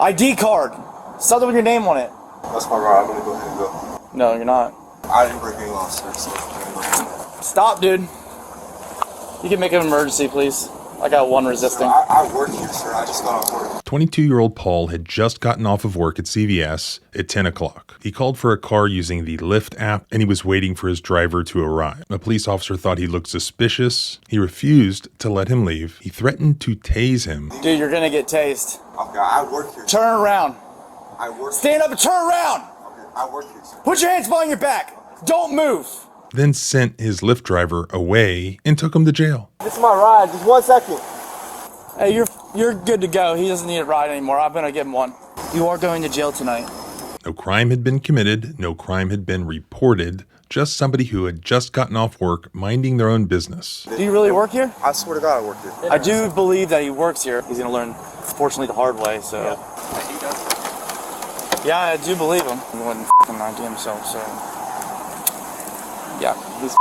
ID card. Something with your name on it. That's my ride. I'm gonna go ahead and go. No, you're not. I didn't break any laws, sir, so I'm gonna go ahead. Stop, dude. You can make an emergency, please. I got one resisting. I work here, sir. I just got off work. 22-year-old Paul had just gotten off of work at CVS at 10 o'clock. He called for a car using the Lyft app, and he was waiting for his driver to arrive. A police officer thought he looked suspicious. He refused to let him leave. He threatened to tase him. Dude, you're gonna get tased. Okay, I work here. Turn around. I work. Stand up and turn around. Okay, I work here, sir. Put your hands behind your back. Don't move. Then sent his Lyft driver away and took him to jail. This is my ride. Just 1 second. Hey, you're good to go. He doesn't need a ride anymore. I'm gonna give him one. You are going to jail tonight. No crime had been committed. No crime had been reported. Just somebody who had just gotten off work, minding their own business. Do you really work here? I swear to God, I work here. I do believe that he works here. He's gonna learn, fortunately, the hard way. So. Yeah, I do believe him. He wouldn't f***ing lie to himself. So. Yeah, he's.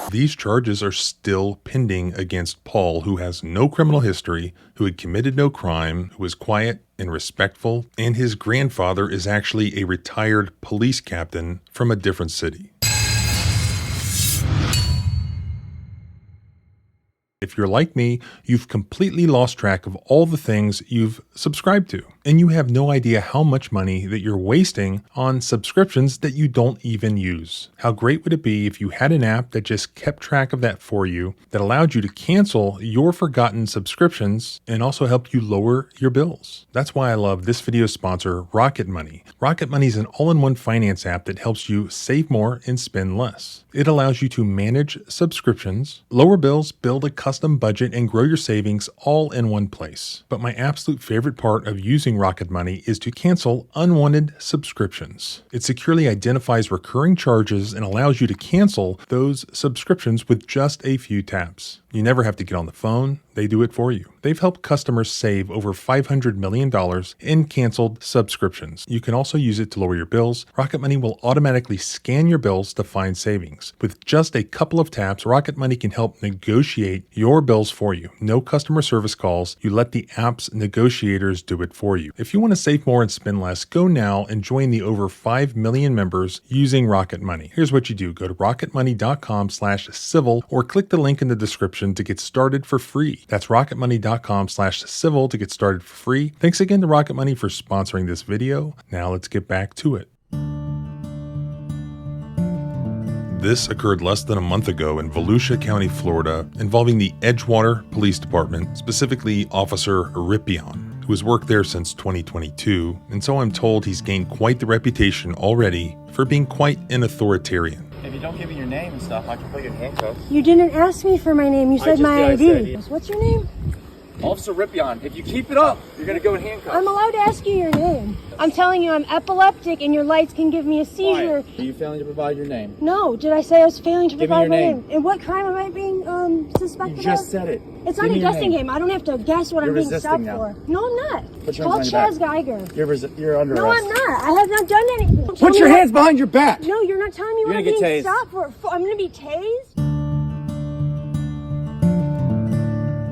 These charges are still pending against Paul, who has no criminal history, who had committed no crime, who was quiet and respectful, and his grandfather is actually a retired police captain from a different city. If you're like me, you've completely lost track of all the things you've subscribed to, and you have no idea how much money that you're wasting on subscriptions that you don't even use. How great would it be if you had an app that just kept track of that for you, that allowed you to cancel your forgotten subscriptions and also help you lower your bills? That's why I love this video's sponsor, Rocket Money. Rocket Money is an all-in-one finance app that helps you save more and spend less. It allows you to manage subscriptions, lower bills, build a custom budget, and grow your savings all in one place. But my absolute favorite part of using Rocket Money is to cancel unwanted subscriptions. It securely identifies recurring charges and allows you to cancel those subscriptions with just a few taps. You never have to get on the phone. They do it for you. They've helped customers save over $500 million in canceled subscriptions. You can also use it to lower your bills. Rocket Money will automatically scan your bills to find savings. With just a couple of taps, Rocket Money can help negotiate your bills for you. No customer service calls. You let the app's negotiators do it for you. If you want to save more and spend less, go now and join the over 5 million members using Rocket Money. Here's what you do. Go to rocketmoney.com/civil or click the link in the description to get started for free. That's rocketmoney.com/civil to get started for free. Thanks again to Rocket Money for sponsoring this video. Now let's get back to it. This occurred less than a month ago in Volusia County, Florida, involving the Edgewater Police Department, specifically Officer Ripion, who has worked there since 2022, and so I'm told he's gained quite the reputation already for being quite an authoritarian. If you don't give me your name and stuff, I can put you in handcuffs. You didn't ask me for my name. You said my ID. What's your name? Officer Ripion. If you keep it up, you're gonna go in handcuffs. I'm allowed to ask you your name. I'm telling you, I'm epileptic, and your lights can give me a seizure. Why? Are you failing to provide your name? No. Did I say I was failing to Give me provide your my name. name? And what crime am I being suspected You just of? said it. It's Give not me a your guessing name. game. I don't have to guess what You're I'm being resisting stopped now. for. No, I'm not. Put your Call hands behind Chaz your Geiger. You're under No, arrest. I'm not. I have not done anything. Tell Put me your what- hands behind your back. No, you're not telling me You're what I'm gonna being get tased. stopped for. I'm going to be tased?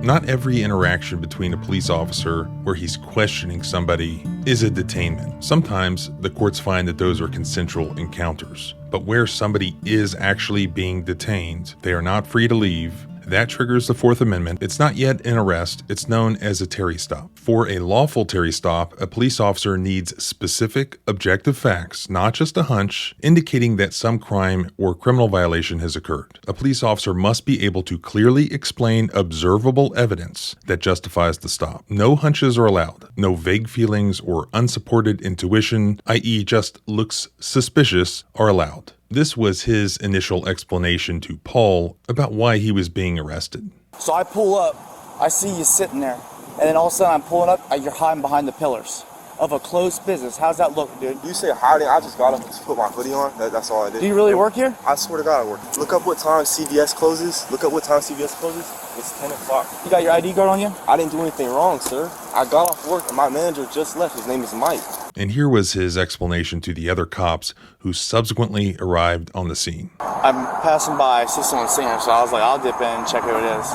Not every interaction between a police officer where he's questioning somebody is a detainment. Sometimes the courts find that those are consensual encounters. But where somebody is actually being detained, they are not free to leave. That triggers the Fourth Amendment. It's not yet an arrest. It's known as a Terry stop. For a lawful Terry stop, a police officer needs specific, objective facts, not just a hunch, indicating that some crime or criminal violation has occurred. A police officer must be able to clearly explain observable evidence that justifies the stop. No hunches are allowed. No vague feelings or unsupported intuition, i.e. just looks suspicious, are allowed. This was his initial explanation to Paul about why he was being arrested. So I pull up, I see you sitting there, and then all of a sudden I'm pulling up, you're hiding behind the pillars of a closed business. How's that look, dude? You say hiding, I just got up and put my hoodie on. That's all I did. Do you really work here? I swear to God I work. Look up what time CVS closes. Look up what time CVS closes. It's 10 o'clock. You got your ID card on you? I didn't do anything wrong, sir. I got off work and my manager just left. His name is Mike. And here was his explanation to the other cops who subsequently arrived on the scene. I'm passing by, I see someone singing, so I was like, I'll dip in and check who it is.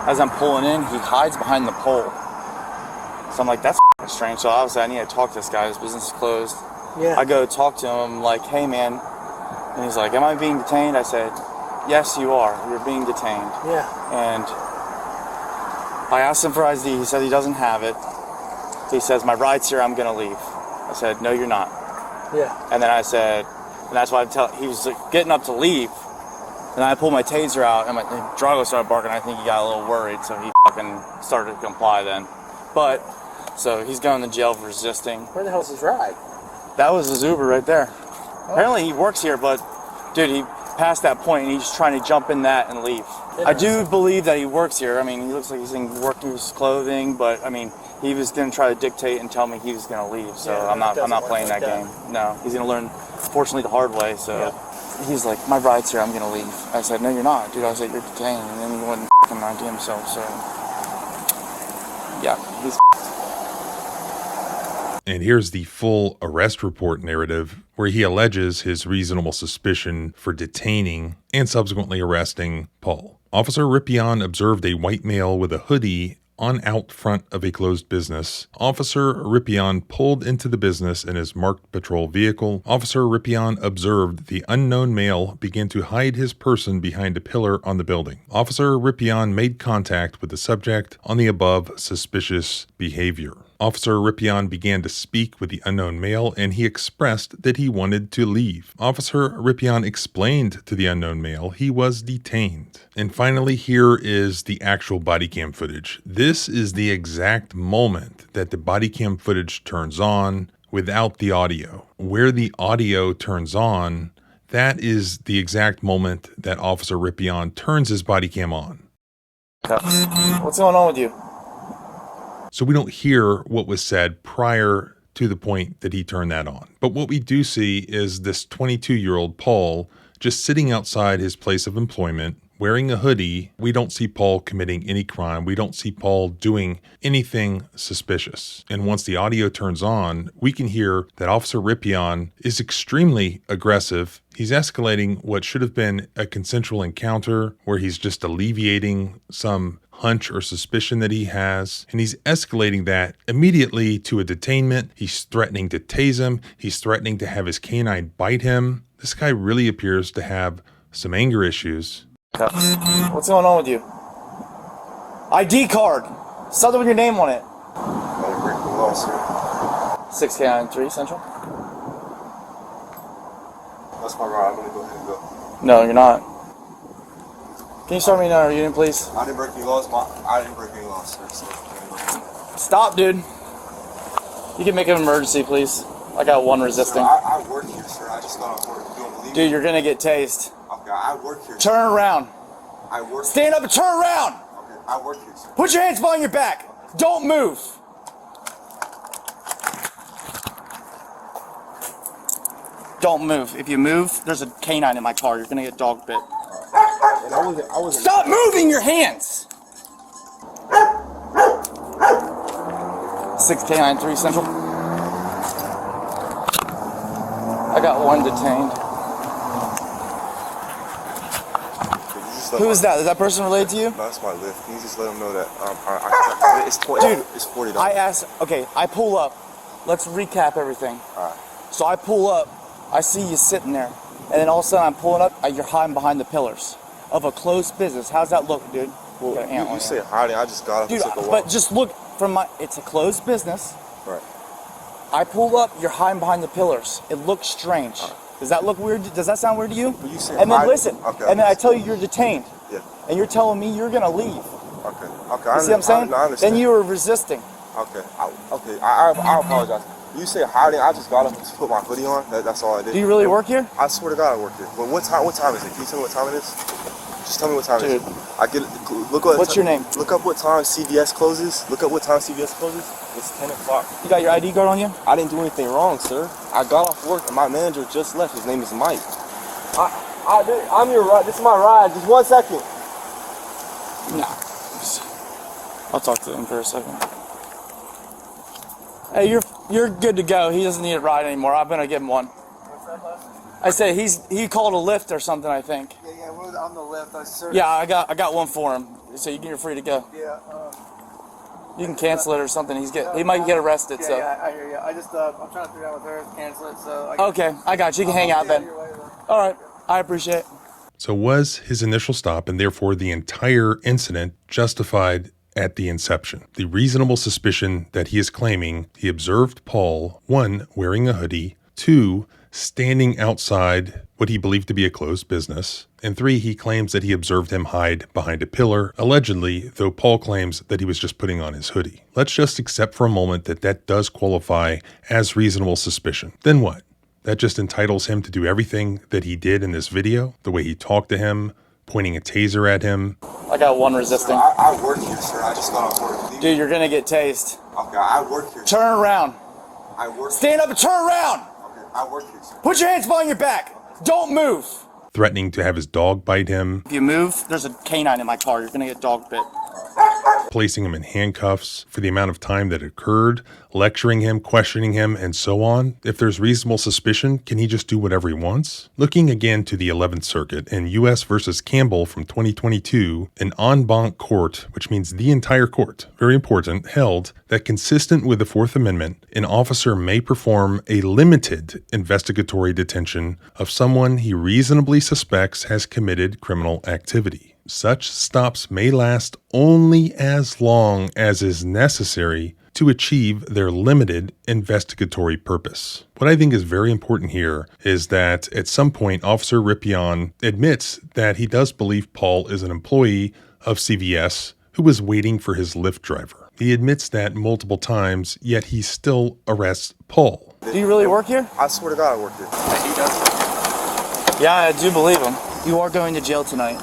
As I'm pulling in, he hides behind the pole. So I'm like, that's strange. So obviously I need to talk to this guy. His business is closed. Yeah. I go talk to him like, hey man, and he's like, am I being detained? I said, yes, you are. You're being detained. Yeah. And I asked him for ID. He said he doesn't have it. He says, my ride's here. I'm gonna leave. I said, no, you're not. Yeah. And then I said, and that's why he was like, getting up to leave. And I pulled my taser out, and Drago started barking. I think he got a little worried, so he fucking started to comply then. But, so he's going to jail for resisting. Where the hell's his ride? That was his Uber right there. Apparently he works here, but, dude, he passed that point, and he's trying to jump in that and leave. I do believe that he works here. I mean, he looks like he's in workers' clothing, but, I mean, he was going to try to dictate and tell me he was going to leave, so Yeah, I'm not playing that game. No, he's going to learn, fortunately, the hard way, so... Yeah. He's like, my ride's here, I'm gonna leave. I said, no, you're not, dude. I said, you're detained. And then he wouldn't fucking ID himself, so. Yeah, he's. And here's the full arrest report narrative where he alleges his reasonable suspicion for detaining and subsequently arresting Paul. Officer Ripion observed a white male with a hoodie on out front of a closed business. Officer Ripion pulled into the business in his marked patrol vehicle. Officer Ripion observed the unknown male begin to hide his person behind a pillar on the building. Officer Ripion made contact with the subject on the above suspicious behavior. Officer Ripion began to speak with the unknown male, and he expressed that he wanted to leave. Officer Ripion explained to the unknown male he was detained. And finally, here is the actual body cam footage. This is the exact moment that the body cam footage turns on without the audio. Where the audio turns on, that is the exact moment that Officer Ripion turns his body cam on. What's going on with you? So we don't hear what was said prior to the point that he turned that on. But what we do see is this 22-year-old Paul just sitting outside his place of employment, wearing a hoodie. We don't see Paul committing any crime. We don't see Paul doing anything suspicious. And once the audio turns on, we can hear that Officer Ripion is extremely aggressive. He's escalating what should have been a consensual encounter where he's just alleviating some hunch or suspicion that he has, and he's escalating that immediately to a detainment. He's threatening to tase him. He's threatening to have his canine bite him. This guy really appears to have some anger issues. What's going on with you? ID card! Something with your name on it. I'm breaking the law, sir. 6K93 Central? That's my ride. I'm gonna go ahead and go. No, you're not. Can you start me another unit, please? I didn't break any laws. I didn't break any laws, sir. So, Stop, dude. You can make an emergency, please. I got one resisting. Sir, I work here, sir. I just got off work. You don't believe me? Dude, you're gonna get tased. Okay, I work here. Turn around. I work. Stand up and turn around. Okay, I work here, sir. Put your hands behind your back. Don't move. Don't move. If you move, there's a canine in my car. You're gonna get dog bit. And I wasn't. Stop moving your hands. 6K93 Central. I got one detained. Who is that? Is that person related to you? No, that's my lift. Can you just let them know that it's Dude, it's $40. I asked, okay, I pull up. Let's recap everything. Alright. So I pull up, I see you sitting there, and then all of a sudden I'm pulling up, you're hiding behind the pillars of a closed business. How's that look, dude? Well, Got an ant on you say hiding. I just got up Dude, and took a but walk. just look from it's a closed business. Right. I pull up, you're hiding behind the pillars. It looks strange. Does that look weird? Does that sound weird to you? But you say And then hiding. listen, Okay, and then I tell you you're detained, Yeah. and you're telling me you're gonna leave. Okay. Okay. You see what I'm saying? I understand. Then you were resisting. Okay. I apologize. You say hiding. I just got up and just put my hoodie on. That's all I did. Do you really work here? I swear to God, I work here. But what time? What time is it? Can you tell me what time it is? Just tell me what time it Dude. is. I get. Look what. What's your name? Look up what time CVS closes. Look up what time CVS closes. It's 10 o'clock. You got your ID card on you? I didn't do anything wrong, sir. I got off work and my manager just left. His name is Mike. I'm your ride. This is my ride. Just 1 second. No. I'll talk to him for a second. Hey, you're good to go. He doesn't need a ride anymore. I'm gonna give him one. I said he called a lift or something, I think. Yeah, we're on the left. Yeah, I got one for him. So you're free to go. Yeah, You can cancel it or something. He might get arrested. So. Yeah, I hear you. I just I'm trying to figure out with her, cancel it. So. Okay, I got you. You can hang out then. All right, I appreciate it. So was his initial stop and therefore the entire incident justified at the inception? The reasonable suspicion that he is claiming he observed Paul, 1, wearing a hoodie, 2, standing outside what he believed to be a closed business, and 3, he claims that he observed him hide behind a pillar, allegedly, though Paul claims that he was just putting on his hoodie. Let's just accept for a moment that that does qualify as reasonable suspicion. Then what? That just entitles him to do everything that he did in this video, the way he talked to him, pointing a taser at him. I got one resisting. I work here, sir. I just got off work. Dude, you're gonna get tased. Okay, I work here. Turn around. I work. Stand up and turn around. Okay, I work here, sir. Put your hands behind your back. Don't move. Threatening to have his dog bite him, If you move, there's a canine in my car. You're gonna get dog bit. placing him in handcuffs for the amount of time that occurred, lecturing him, questioning him, and so on. If there's reasonable suspicion, can he just do whatever he wants? Looking again to the 11th Circuit in U.S. versus Campbell from 2022, an en banc court, which means the entire court, very important, held that consistent with the Fourth Amendment, an officer may perform a limited investigatory detention of someone he reasonably suspects has committed criminal activity. Such stops may last only as long as is necessary to achieve their limited investigatory purpose. What I think is very important here is that at some point, Officer Ripion admits that he does believe Paul is an employee of CVS who was waiting for his Lyft driver. He admits that multiple times, yet he still arrests Paul. Do you really work here? I swear to God, I work here. He does. Yeah, I do believe him. You are going to jail tonight.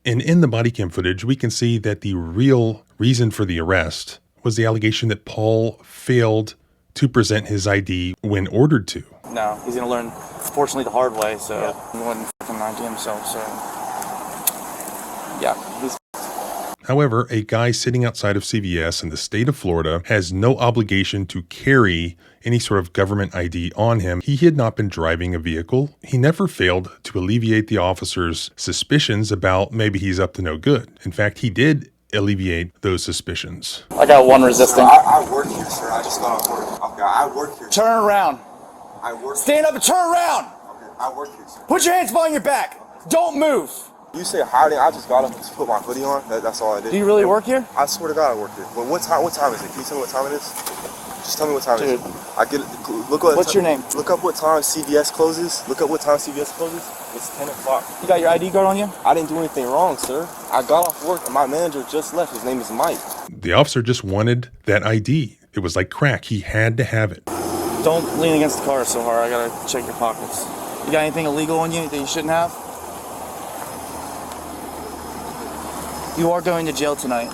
And in the body cam footage, we can see that the real reason for the arrest was the allegation that Paul failed to present his ID when ordered to. No, he's gonna learn, fortunately, the hard way. So he wouldn't fucking lie to himself. So yeah, he's. However, a guy sitting outside of CVS in the state of Florida has no obligation to carry any sort of government ID on him. He had not been driving a vehicle. He never failed to alleviate the officer's suspicions about maybe he's up to no good. In fact, he did alleviate those suspicions. I got one resisting. I work here, sir. I just got off work. Okay, I work here. Turn around. I work. Stand up and turn around. Okay, I work here, sir. Put your hands behind your back. Don't move. You say hiding? I just got up and just put my hoodie on. That's all I did. Do you really work here? I swear to God, I work here. Well, what time? What time is it? Can you tell me what time it is? Just tell me what time it is. Dude. I get it. Look what. What's your name? Look up what time CVS closes. Look up what time CVS closes. It's 10 o'clock. You got your ID card on you? I didn't do anything wrong, sir. I got off work and my manager just left. His name is Mike. The officer just wanted that ID. It was like crack. He had to have it. Don't lean against the car so hard. I gotta check your pockets. You got anything illegal on you that you shouldn't have? You are going to jail tonight.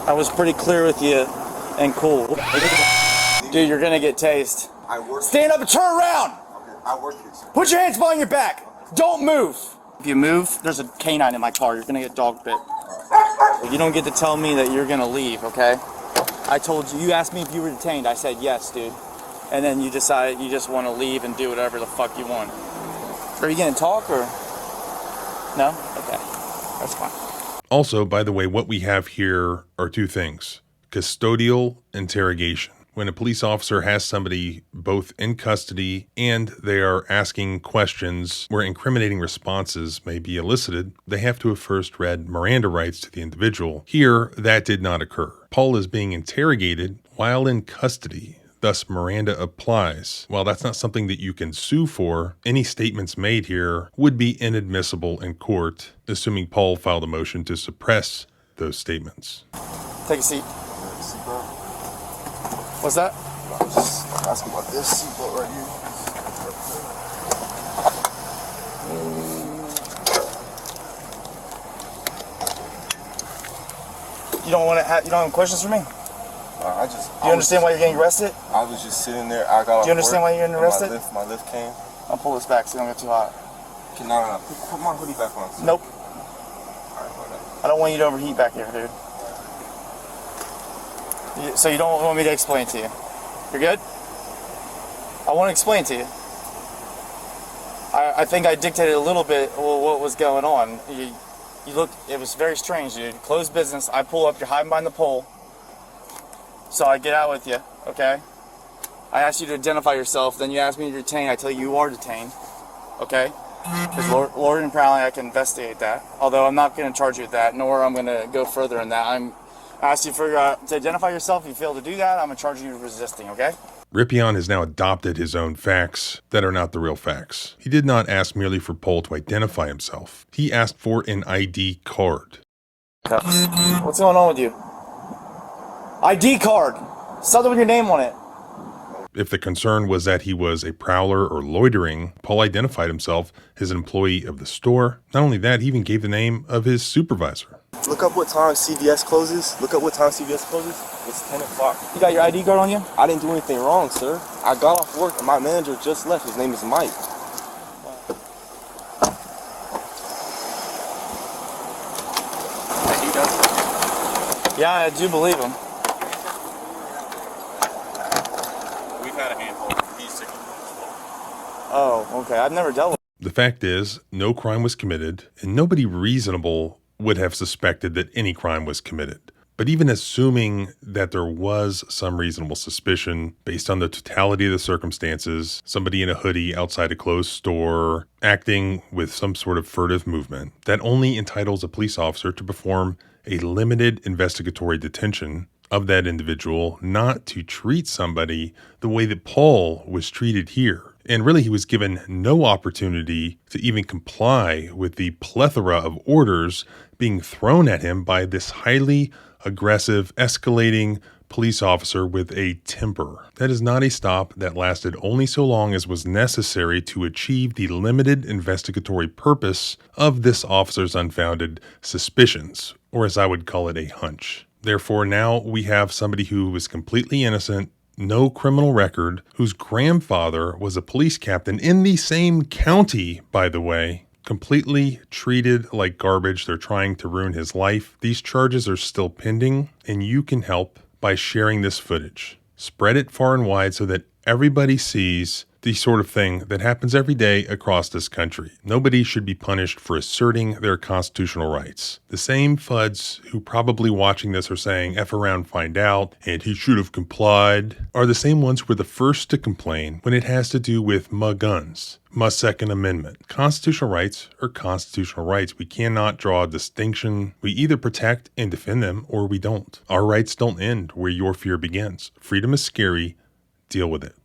I was pretty clear with you and cool. Dude, you're gonna get tased. I work. Stand up and turn around. Okay, I work here, sir. Put your hands behind your back. Don't move. If you move, there's a canine in my car. You're gonna get dog bit. You don't get to tell me that you're gonna leave, okay? I told you, you asked me if you were detained. I said yes, dude. And then you decided you just want to leave and do whatever the fuck you want. Are you gonna talk or? No? Okay. That's fine. Also, by the way, what we have here are two things: custodial interrogation. When a police officer has somebody both in custody and they are asking questions where incriminating responses may be elicited, they have to have first read Miranda rights to the individual. Here, that did not occur. Paul is being interrogated while in custody. Thus, Miranda applies. While that's not something that you can sue for, any statements made here would be inadmissible in court, assuming Paul filed a motion to suppress those statements. Take a seat. What's that? I was just asking about this seatbelt right here. You don't want to have, you don't have questions for me? Do you understand why you're getting arrested? I was just sitting there. I got off Do you understand work, why you're getting and arrested? My lift came. I'll pull this back so you don't get too hot. Okay, no. Put my hoodie back on. Sir. Nope. All right, whatever. I don't want you to overheat back here, dude. So you don't want me to explain to you? You're good? I want to explain to you. I think I dictated a little bit what was going on. it was very strange, dude. Closed business. I pull up, you're hiding behind the pole. So I get out with you, okay? I ask you to identify yourself, then you ask me to detain. I tell you you are detained, okay? Because Lord and Prowling, I can investigate that. Although I'm not going to charge you with that, nor I'm going to go further in that. I asked you to identify yourself. If you fail to do that, I'm going to charge you with resisting, okay? Rippion has now adopted his own facts that are not the real facts. He did not ask merely for Paul to identify himself. He asked for an ID card. What's going on with you? ID card! Something with your name on it. If the concern was that he was a prowler or loitering, Paul identified himself as an employee of the store. Not only that, he even gave the name of his supervisor. Look up what time CVS closes. It's 10 o'clock. You got your ID card on you? I didn't do anything wrong, sir. I got off work and my manager just left. His name is Mike. Yeah, I do believe him. We've had a handful. He's sick. Oh, okay. I've never dealt with The fact is, no crime was committed, and nobody reasonable would have suspected that any crime was committed. But even assuming that there was some reasonable suspicion based on the totality of the circumstances, somebody in a hoodie outside a closed store acting with some sort of furtive movement, that only entitles a police officer to perform a limited investigatory detention of that individual, not to treat somebody the way that Paul was treated here. And really, he was given no opportunity to even comply with the plethora of orders being thrown at him by this highly aggressive, escalating police officer with a temper. That is not a stop that lasted only so long as was necessary to achieve the limited investigatory purpose of this officer's unfounded suspicions, or as I would call it, a hunch. Therefore, now we have somebody who was completely innocent, no criminal record, whose grandfather was a police captain in the same county, by the way, completely treated like garbage. They're trying to ruin his life. These charges are still pending, and you can help by sharing this footage. Spread it far and wide so that everybody sees the sort of thing that happens every day across this country. Nobody should be punished for asserting their constitutional rights. The same fuds who probably watching this are saying, F around, find out, and he should have complied, are the same ones who were the first to complain when it has to do with my guns, my Second Amendment. Constitutional rights are constitutional rights. We cannot draw a distinction. We either protect and defend them or we don't. Our rights don't end where your fear begins. Freedom is scary. Deal with it.